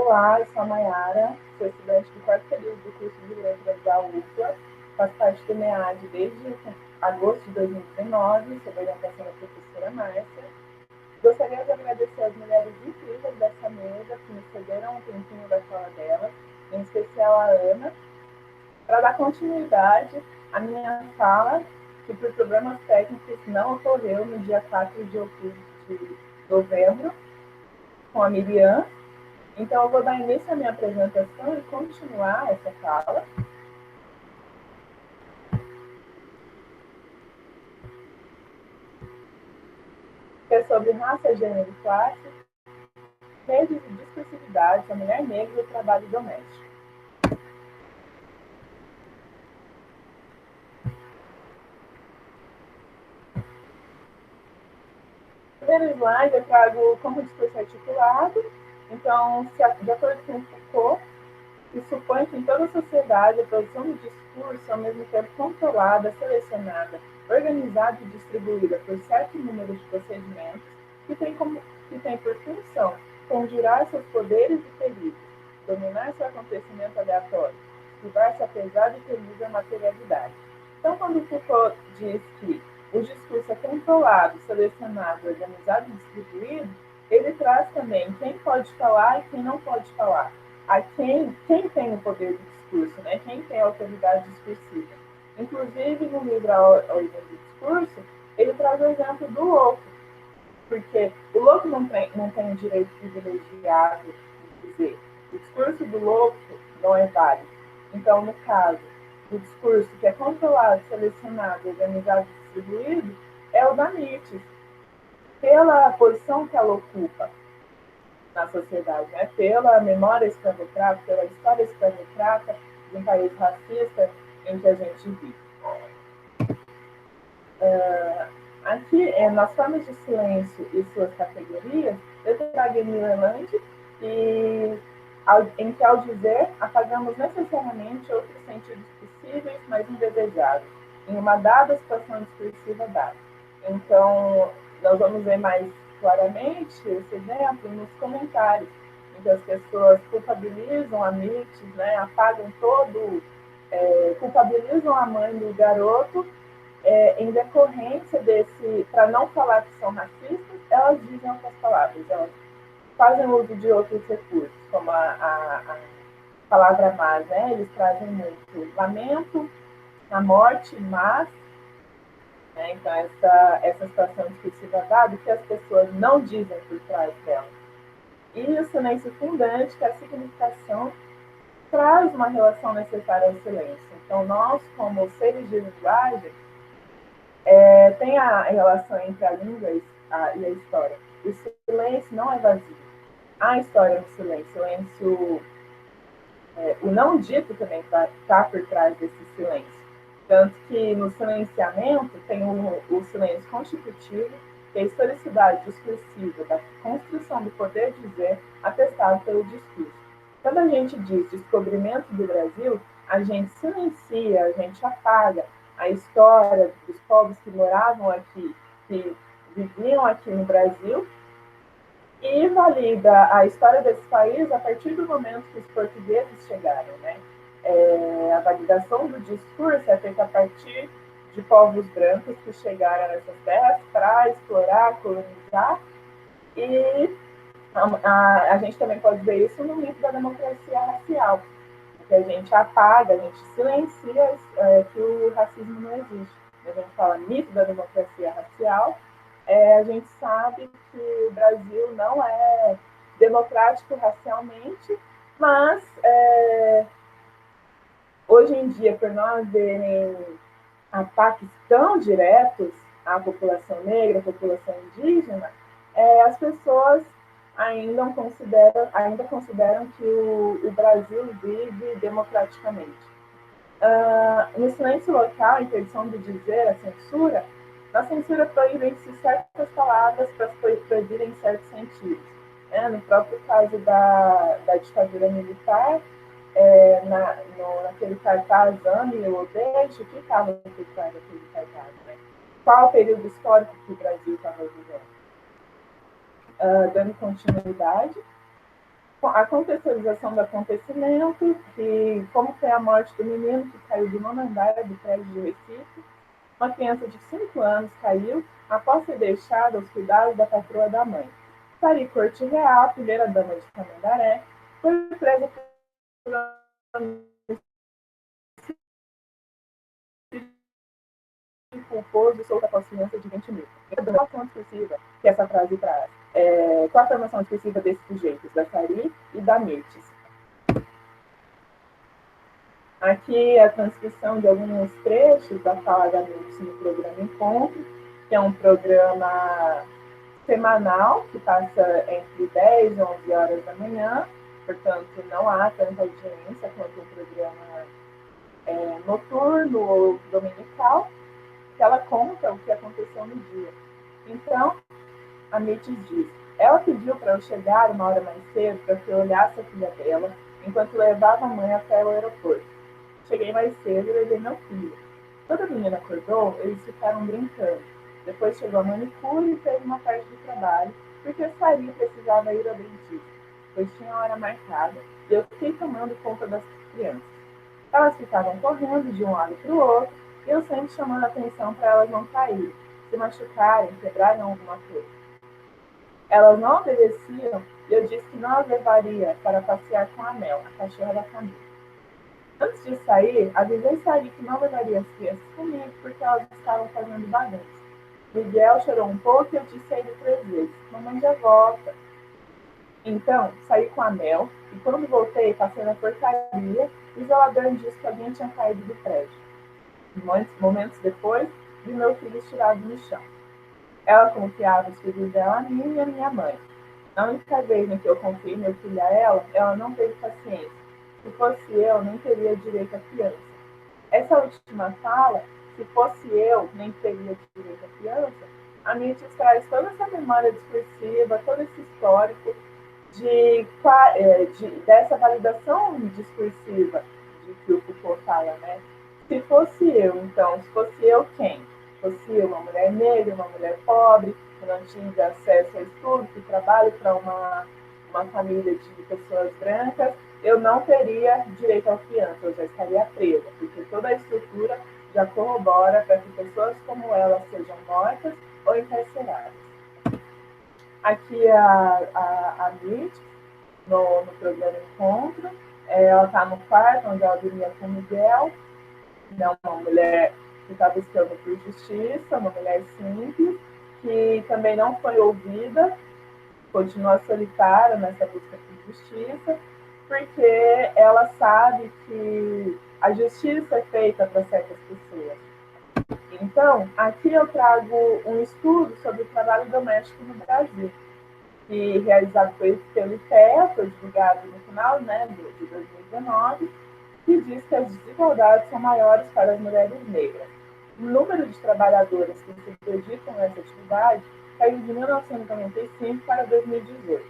Olá, eu sou a Mayara, sou estudante do quarto período do curso de Letras da UFLA, faço parte do MEAD desde agosto de 2019, sob a orientação da professora Márcia. Gostaria de agradecer às mulheres incríveis dessa mesa que me cederam um tempinho da fala delas, em especial a Ana, para dar continuidade à minha fala, que por problemas técnicos não ocorreu no dia 4 de novembro, com a Miriam. Então, eu vou dar início à minha apresentação e continuar essa fala. Que é sobre raça, gênero e classe, redes e discursividades, a mulher negra e o trabalho doméstico. No primeiro slide, eu trago como discurso articulado. Então, de acordo com Foucault, que supõe que em toda a sociedade a produção do discurso é ao mesmo tempo controlada, selecionada, organizada e distribuída por certo número de procedimentos que tem por função conjurar seus poderes e perigos, dominar seu acontecimento aleatório, esquivar-se a pesada e temível materialidade. Então, quando Foucault diz que o discurso é controlado, selecionado, organizado e distribuído, ele traz também quem pode falar e quem não pode falar, a quem tem o poder do discurso, né? Quem tem a autoridade discursiva. Inclusive, no livro A Origem do Discurso, ele traz o exemplo do louco, porque o louco não tem o direito privilegiado de dizer. O discurso do louco não é válido. Então, no caso do discurso que é controlado, selecionado, organizado e distribuído, é o da Nietzsche, pela posição que ela ocupa na sociedade, né? Pela memória escravocrata, pela história escravocrata de um país racista em que a gente vive. Aqui, nas formas de silêncio e suas categorias, eu trago Emília Land, em que, ao dizer, apagamos necessariamente outros sentidos possíveis, mas indesejáveis, em uma dada situação discursiva dada. Então, nós vamos ver mais claramente esse exemplo nos comentários, em que as pessoas culpabilizam a Nietzsche, né, apagam culpabilizam a mãe do garoto, em decorrência desse, para não falar que são racistas, elas dizem outras palavras, elas fazem uso de outros recursos, como a palavra mas, né? Eles trazem muito lamento, a morte, mas, né? Então essa situação discursiva dada, que as pessoas não dizem por trás dela. E o silêncio fundante, que é a significação traz uma relação necessária ao silêncio. Então, nós, como seres de linguagem, tem a relação entre a língua e a história. O silêncio não é vazio. Há história no silêncio. O não dito também está por trás desse silêncio. Tanto que no silenciamento tem o silêncio constitutivo, que é a historicidade discursiva da construção do poder dizer atestado pelo discurso. Quando a gente diz descobrimento do Brasil, a gente silencia, a gente apaga a história dos povos que moravam aqui, que viviam aqui no Brasil, e valida a história desse país a partir do momento que os portugueses chegaram, né? A validação do discurso é feita a partir de povos brancos que chegaram nessas terras para explorar, colonizar, e a gente também pode ver isso no mito da democracia racial, que a gente apaga, a gente silencia que o racismo não existe. A gente fala mito da democracia racial, a gente sabe que o Brasil não é democrático racialmente, mas hoje em dia, por não haverem ataques tão diretos à população negra, à população indígena, as pessoas ainda consideram que o Brasil vive democraticamente. No silêncio local, a interdição do dizer, a censura, na censura proíbem-se certas palavras para proibirem certos sentidos. No próprio caso da ditadura militar, naquele cartaz "Ame ou odeie", o que estava por trás daquele cartaz? Né? Qual o período histórico que o Brasil estava vivendo? Dando continuidade. A contextualização do acontecimento, que como foi a morte do menino que caiu do nono andar do prédio de Recife. Uma criança de 5 anos caiu após ser deixada aos cuidados da patroa da mãe. Sari Corte Real, primeira-dama de Tamandaré, foi presa por culposo e solta após fiança de 20 mil. Qual a formação expressiva que essa frase traz? Qual a formação expressiva desses sujeitos, da Sari e da Mirtes? Aqui a transcrição de alguns trechos da fala da Mirtes no programa Encontro, que é um programa semanal, que passa entre 10 e 11 horas da manhã, portanto não há tanta audiência quanto um programa noturno ou dominical, que ela conta o que aconteceu no dia. Então, a Mirtes diz, ela pediu para eu chegar uma hora mais cedo para que eu olhasse a filha dela, enquanto levava a mãe até o aeroporto. Cheguei mais cedo e levei meu filho. Quando a menina acordou, eles ficaram brincando. Depois chegou a manicure e fez uma parte do trabalho, porque Sari precisava ir ao dentista, pois tinha hora marcada, e eu fiquei tomando conta das crianças. Elas ficavam correndo de um lado para o outro, e eu sempre chamando a atenção para elas não caírem, se machucarem, quebrarem alguma coisa. Elas não obedeciam, e eu disse que não as levaria para passear com a Mel, a cachorra da família. Antes de sair, avisei Sari que não levaria as crianças comigo porque elas estavam fazendo bagunça. Miguel chorou um pouco e eu disse a ele 3 vezes: mamãe já volta. Então, saí com a Mel e quando voltei, passei na portaria e o zelador disse que alguém tinha caído do prédio. Momentos depois, vi meu filho estirado no chão. Ela confiava os filhos dela a mim e a minha mãe. Na única vez em que eu confiei meu filho a ela não teve paciência. Se fosse eu, nem teria direito à criança. Essa última fala, se fosse eu, nem teria direito à criança, a Nietzsche traz toda essa memória discursiva, todo esse histórico dessa validação discursiva de que o Foucault fala, né? Se fosse eu, então, se fosse eu quem? Se fosse eu, uma mulher negra, uma mulher pobre, que não tinha acesso a estudo, que trabalho para uma família de pessoas brancas, eu não teria direito à fiança, eu já estaria presa, porque toda a estrutura já corrobora para que pessoas como ela sejam mortas ou encarceradas. Aqui a Mitch, no programa Encontro, ela está no quarto onde ela dormia com o Miguel, né, uma mulher que está buscando por justiça, uma mulher simples, que também não foi ouvida, continua solitária nessa busca por justiça, porque ela sabe que a justiça é feita para certas pessoas. Então, aqui eu trago um estudo sobre o trabalho doméstico no Brasil, que realizado pelo IPEA, foi divulgado no final, né, de 2019, que diz que as desigualdades são maiores para as mulheres negras. O número de trabalhadoras que se dedicam a essa atividade caiu de 1995 para 2018.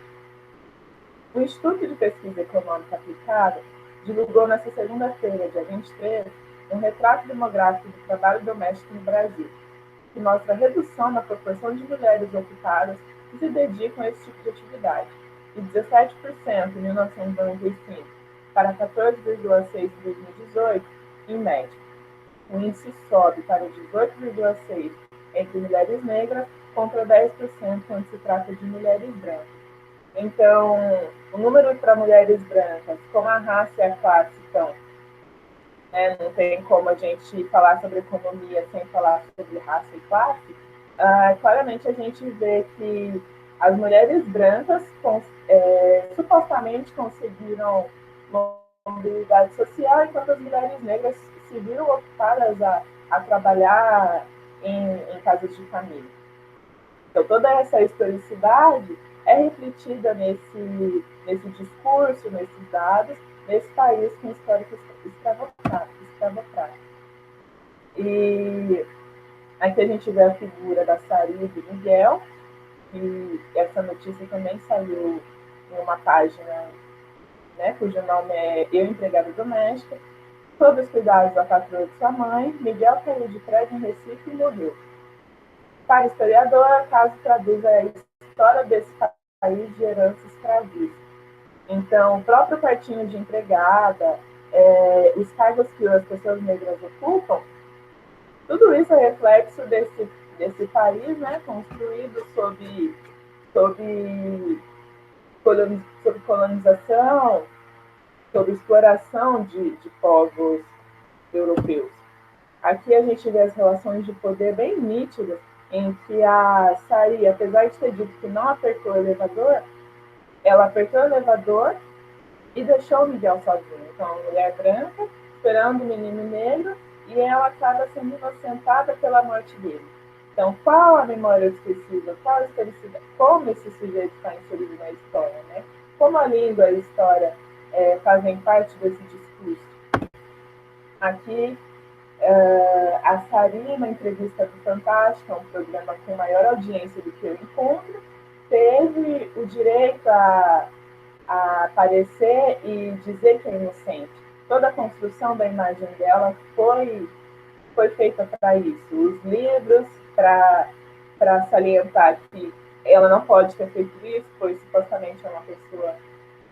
O Instituto de Pesquisa Econômica Aplicada divulgou nesta segunda-feira, dia 23, um retrato demográfico do trabalho doméstico no Brasil, que mostra a redução na proporção de mulheres ocupadas que se dedicam a esse tipo de atividade, de 17% em 1995 para 14,6% em 2018, em média. O índice sobe para 18,6% entre mulheres negras contra 10% quando se trata de mulheres brancas. Então, o número para mulheres brancas, como a raça e a classe estão, né, não tem como a gente falar sobre economia sem falar sobre raça e classe, claramente a gente vê que as mulheres brancas supostamente conseguiram mobilidade social, enquanto as mulheres negras se viram ocupadas a trabalhar em casas de família. Então, toda essa historicidade é refletida nesse discurso, nesses dados, nesse país com histórico escravocrata. E aqui a gente vê a figura da Sari e do Miguel, e essa notícia também saiu em uma página, né, cujo nome é Eu, Empregada Doméstica. Sob os cuidados da patroa de sua mãe, Miguel caiu de prédio em Recife e morreu. Para o historiador, o caso traduz a história desse país de herança escravista. Então, o próprio quartinho de empregada, os cargos que as pessoas negras ocupam, tudo isso é reflexo desse país, né, construído sob, sob colonização, sob exploração de povos europeus. Aqui a gente vê as relações de poder bem nítidas, em que a Sari, apesar de ter dito que não apertou o elevador, ela apertou o elevador e deixou o Miguel sozinho. Então, a mulher branca esperando o menino negro e ela acaba sendo inocentada pela morte dele. Então, qual a memória expressiva? Qual a historicidade? Como esse sujeito está inserido na história, né? Como a língua e a história fazem parte desse discurso. Aqui, a Sari, na entrevista do Fantástico, um programa com maior audiência do que eu encontro, teve o direito a aparecer e dizer que é inocente. Toda a construção da imagem dela foi feita para isso. Os livros, para salientar que ela não pode ter feito isso, pois supostamente é uma pessoa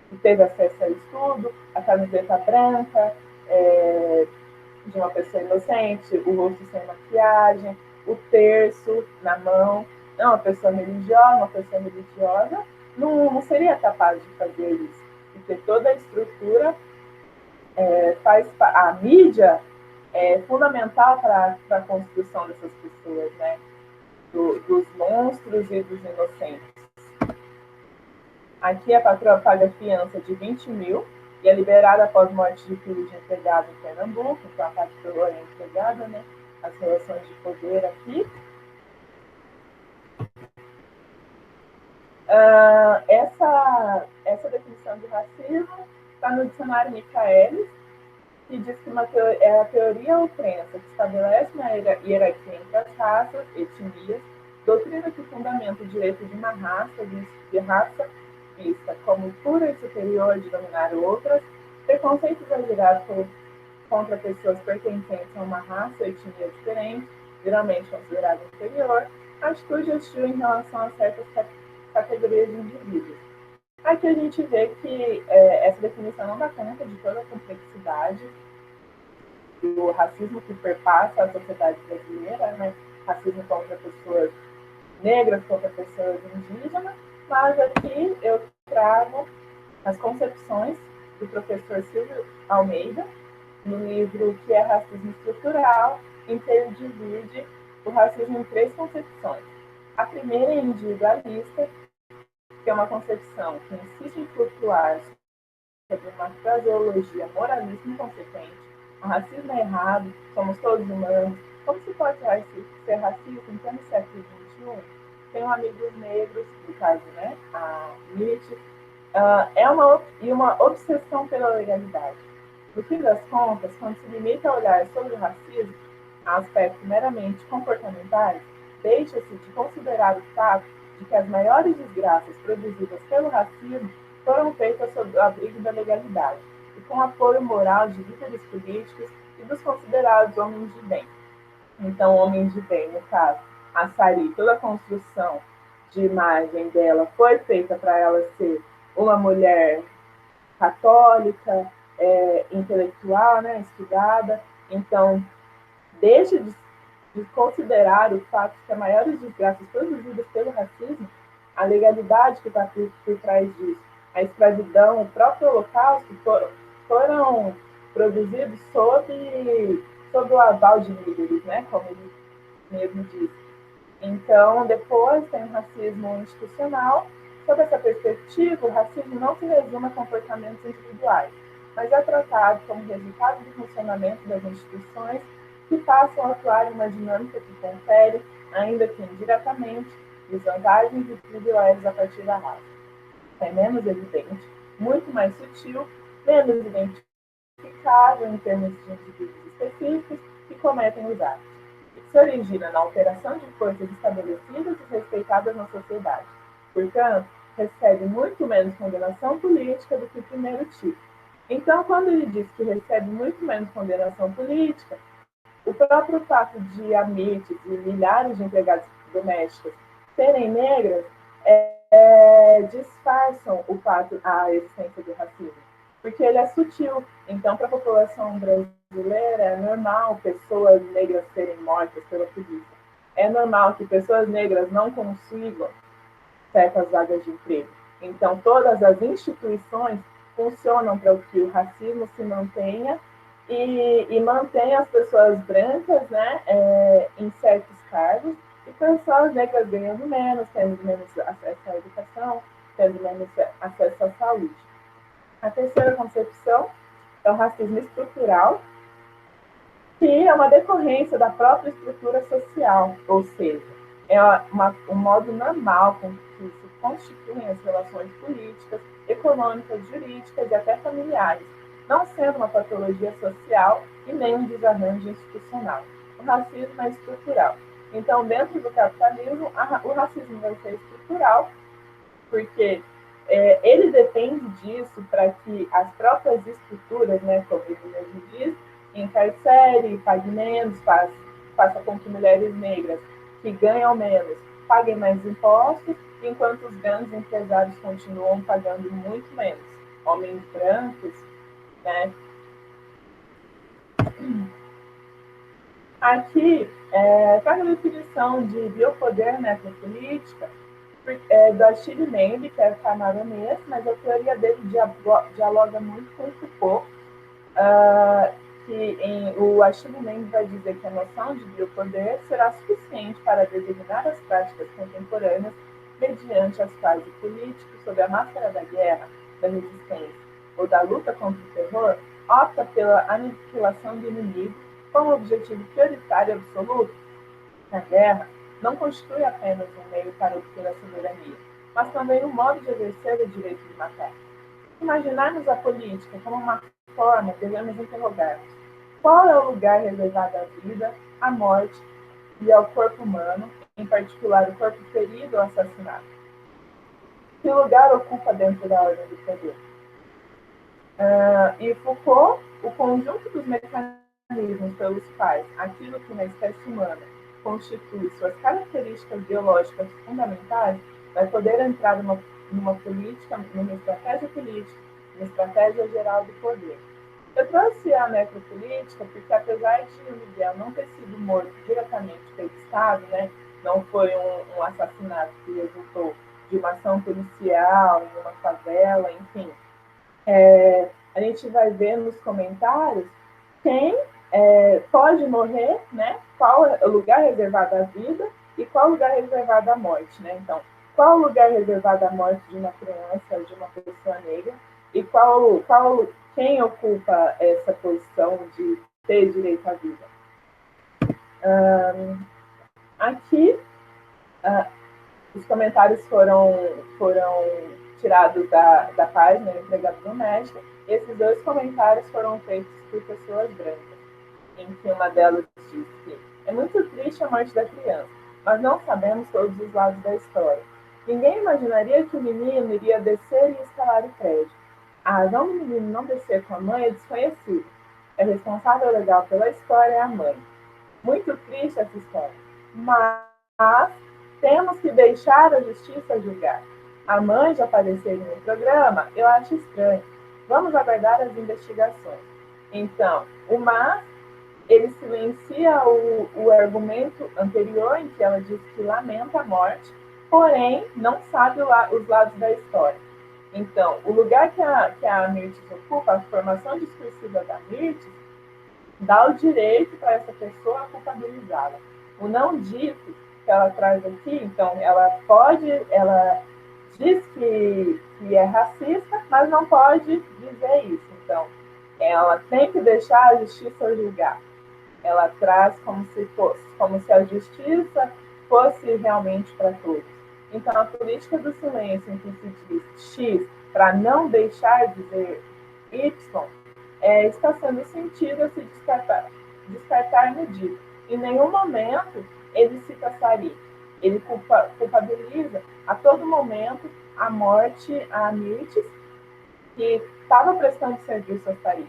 que teve acesso ao estudo, a camiseta branca, de uma pessoa inocente, o rosto sem maquiagem, o terço na mão. Não, uma pessoa religiosa não seria capaz de fazer isso, porque toda a estrutura a mídia é fundamental para a construção dessas pessoas, né? Dos monstros e dos inocentes. Aqui a patroa paga fiança de 20 mil e é liberada após morte de filho de empregado em Pernambuco, então a patroa é empregada, né? As relações de poder aqui. Essa definição de racismo está no dicionário Michaelis, que diz que é a teoria ou crença que estabelece uma hierarquia entre as raças, etnias, doutrina que fundamenta o direito de uma raça vista como pura e superior de dominar outras, preconceito exagerado contra pessoas pertencentes a uma raça ou etnia diferente, geralmente considerada inferior, atitude hostil em relação a certas categorias de indivíduos. Aqui a gente vê que essa definição não dá conta de toda a complexidade do racismo que perpassa a sociedade brasileira, né? Racismo contra pessoas negras, contra pessoas indígenas, mas aqui eu trago as concepções do professor Silvio Almeida, no livro Que é Racismo Estrutural, em que ele divide o racismo em 3 concepções. A primeira é individualista, que é uma concepção que insiste em flutuar sobre uma fraseologia moralista inconsequente. O racismo é errado, somos todos humanos. Como se pode ser racista em pleno século XXI? Tenho amigos negros, no caso, né, a Nietzsche, uma obsessão pela legalidade. No fim das contas, quando se limita a olhar sobre o racismo a aspectos meramente comportamentais, deixa-se de considerar o fato de que as maiores desgraças produzidas pelo racismo foram feitas sob o abrigo da legalidade e com apoio moral de líderes políticos e dos considerados homens de bem. Então, homens de bem, no caso, a Sari, toda a construção de imagem dela foi feita para ela ser uma mulher católica, intelectual, né, estudada. Então, deixa de considerar o fato que as maiores desgraças produzidas pelo racismo, a legalidade que está por trás disso, a escravidão, o próprio holocausto, foram produzidos sob o aval de líderes, né, como ele mesmo disse. Então, depois tem o racismo institucional. Sob essa perspectiva, o racismo não se resume a comportamentos individuais, mas é tratado como resultado do funcionamento das instituições que passam a atuar em uma dinâmica que confere, ainda que indiretamente, desvantagens e privilégios a partir da raça. É menos evidente, muito mais sutil, menos identificável em termos de indivíduos específicos que cometem os atos. Se origina na alteração de forças estabelecidas e respeitadas na sociedade. Portanto, recebe muito menos condenação política do que o primeiro tipo. Então, quando ele diz que recebe muito menos condenação política, o próprio fato de amites e milhares de empregadas domésticas serem negras disfarçam o fato, a existência do racismo, porque ele é sutil. Então, para a população brasileira, é normal pessoas negras serem mortas pela polícia. É normal que pessoas negras não consigam certas vagas de emprego. Então, todas as instituições funcionam para que o racismo se mantenha e mantenha as pessoas brancas, né, em certos cargos, e pessoas negras ganhando menos, tendo menos acesso à educação, tendo menos acesso à saúde. A terceira concepção é o racismo estrutural, que é uma decorrência da própria estrutura social, ou seja, é um modo normal com que se constituem as relações políticas, econômicas, jurídicas e até familiares, não sendo uma patologia social e nem um desarranjo institucional. O racismo é estrutural. Então, dentro do capitalismo, o racismo vai ser estrutural, porque ele depende disso para que as próprias estruturas, né, como ele mesmo diz, encarcere, pague menos, faça com que mulheres negras que ganham menos paguem mais impostos, enquanto os grandes empresários continuam pagando muito menos. Homens brancos, né? Aqui, faz a definição de biopoder necropolítica do Achille Mbembe, que é camaronês, mas a teoria dele dialoga muito com Foucault, que o Achille Mbembe vai dizer que a noção de biopoder será suficiente para designar as práticas contemporâneas mediante as quais o político, sob a máscara da guerra, da resistência ou da luta contra o terror, opta pela aniquilação do inimigo como objetivo prioritário e absoluto. A guerra não constitui apenas um meio para obter a soberania, mas também um modo de exercer o direito de matar. Se imaginarmos a política como uma forma, devemos interrogar-nos: qual é o lugar reservado à vida, à morte e ao corpo humano, em particular o corpo ferido ou assassinado? Que lugar ocupa dentro da ordem do poder? E Foucault, o conjunto dos mecanismos pelos quais aquilo que na espécie humana constitui suas características biológicas fundamentais vai poder entrar numa política, numa estratégia política, numa estratégia geral do poder. Eu trouxe a necropolítica porque, apesar de o Miguel não ter sido morto diretamente pelo Estado, né, não foi um assassinato que resultou de uma ação policial em uma favela, enfim, a gente vai ver nos comentários quem pode morrer, né? Qual é o lugar reservado à vida e qual é o lugar reservado à morte, né? Então, qual é o lugar reservado à morte de uma criança, de uma pessoa negra, e quem ocupa essa posição de ter direito à vida? Aqui, os comentários foram tirados da página Empregado Doméstico. Esses dois comentários foram feitos por pessoas brancas, em que uma delas diz que é muito triste a morte da criança, mas não sabemos todos os lados da história. Ninguém imaginaria que o menino iria descer e escalar o prédio. A razão do menino não descer com a mãe é desconhecida. É responsável legal pela história é a mãe. Muito triste essa história, mas temos que deixar a justiça julgar. A mãe já apareceu no programa, eu acho estranho. Vamos aguardar as investigações. Então, o mas, ele silencia o argumento anterior, em que ela diz que lamenta a morte, porém não sabe os lados da história. Então, o lugar que a Mirtes ocupa, a formação discursiva da Mirtes, dá o direito para essa pessoa culpabilizá-la. O não dito que ela traz aqui, então, ela diz que é racista, mas não pode dizer isso. Então, ela tem que deixar a justiça julgar. Ela traz como se a justiça fosse realmente para todos. Então, a política do silêncio, em que se diz X para não deixar dizer Y, está sendo sentido a se descartar no dito. Em nenhum momento ele cita Sari. Ele culpabiliza a todo momento a morte, a Mirtes, que estava prestando serviço a Sari.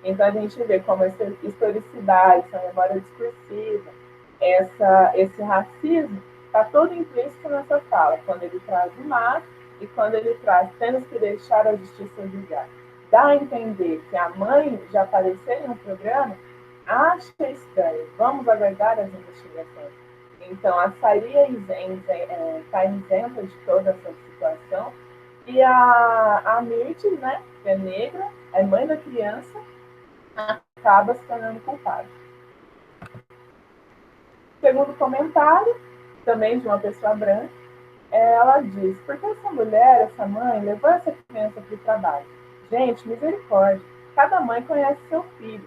Então a gente vê como essa historicidade, essa memória discursiva, esse racismo Está tudo implícito nessa fala, quando ele traz o mas e quando ele traz temos que deixar a justiça julgar. Dá a entender que a mãe já apareceu em um programa, acha estranho, vamos aguardar as investigações. Então, a Saria está isenta de toda essa situação, e a Mirtes, né, que é negra, é mãe da criança, acaba se tornando culpada. Segundo comentário, também de uma pessoa branca, ela diz: por que essa mulher, essa mãe, levou essa criança para o trabalho? Gente, misericórdia. Cada mãe conhece seu filho.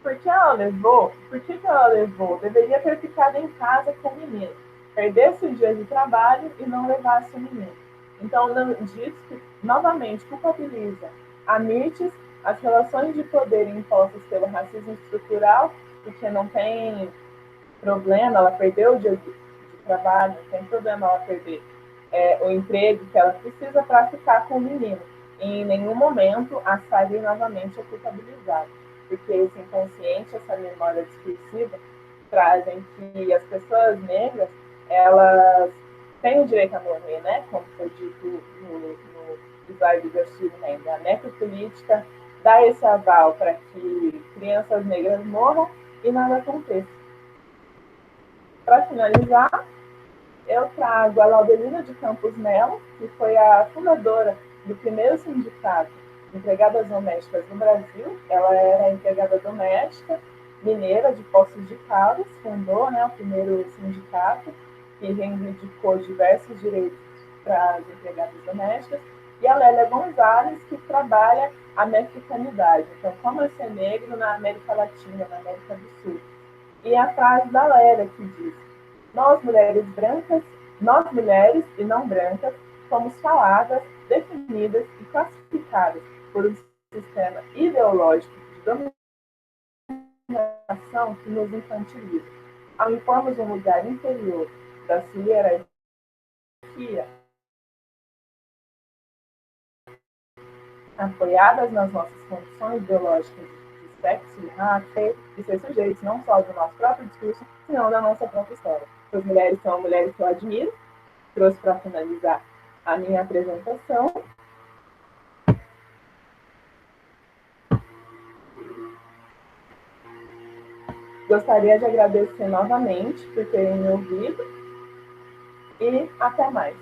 Por que ela levou? Por que ela levou? Deveria ter ficado em casa com o menino. Perdesse o dia de trabalho e não levasse o menino. Então, diz que, novamente, culpabiliza a Mirtes, as relações de poder impostas pelo racismo estrutural, porque não tem problema ela perder o dia de trabalho, não tem problema ela perder o emprego que ela precisa para ficar com o menino. E em nenhum momento a Sally novamente é culpabilizada, porque esse inconsciente, essa memória discursiva, trazem que as pessoas negras, elas têm o direito a morrer, né? Como foi dito no slide do Steve Hand. A necropolítica dá esse aval para que crianças negras morram e nada aconteça. Para finalizar, eu trago a Laudelina de Campos Melo, que foi a fundadora do primeiro sindicato de empregadas domésticas no Brasil. Ela era empregada doméstica, mineira de Poços de Caldas, fundou, né, o primeiro sindicato, que reivindicou diversos direitos para as empregadas domésticas. E a Lélia Gonzalez, que trabalha a mexicanidade, então como é ser negro na América Latina, na América do Sul. E a frase da Lélia que diz: nós mulheres brancas, nós mulheres e não brancas, somos faladas, definidas e classificadas por um sistema ideológico de dominação que nos infantiliza. Ao impormos um lugar inferior da sua hierarquia, apoiadas nas nossas condições biológicas de sexo e raça, e ser sujeitos não só do nosso próprio discurso, senão da nossa própria história. As mulheres são mulheres que eu admiro. Trouxe para finalizar a minha apresentação. Gostaria de agradecer novamente por terem me ouvido e até mais.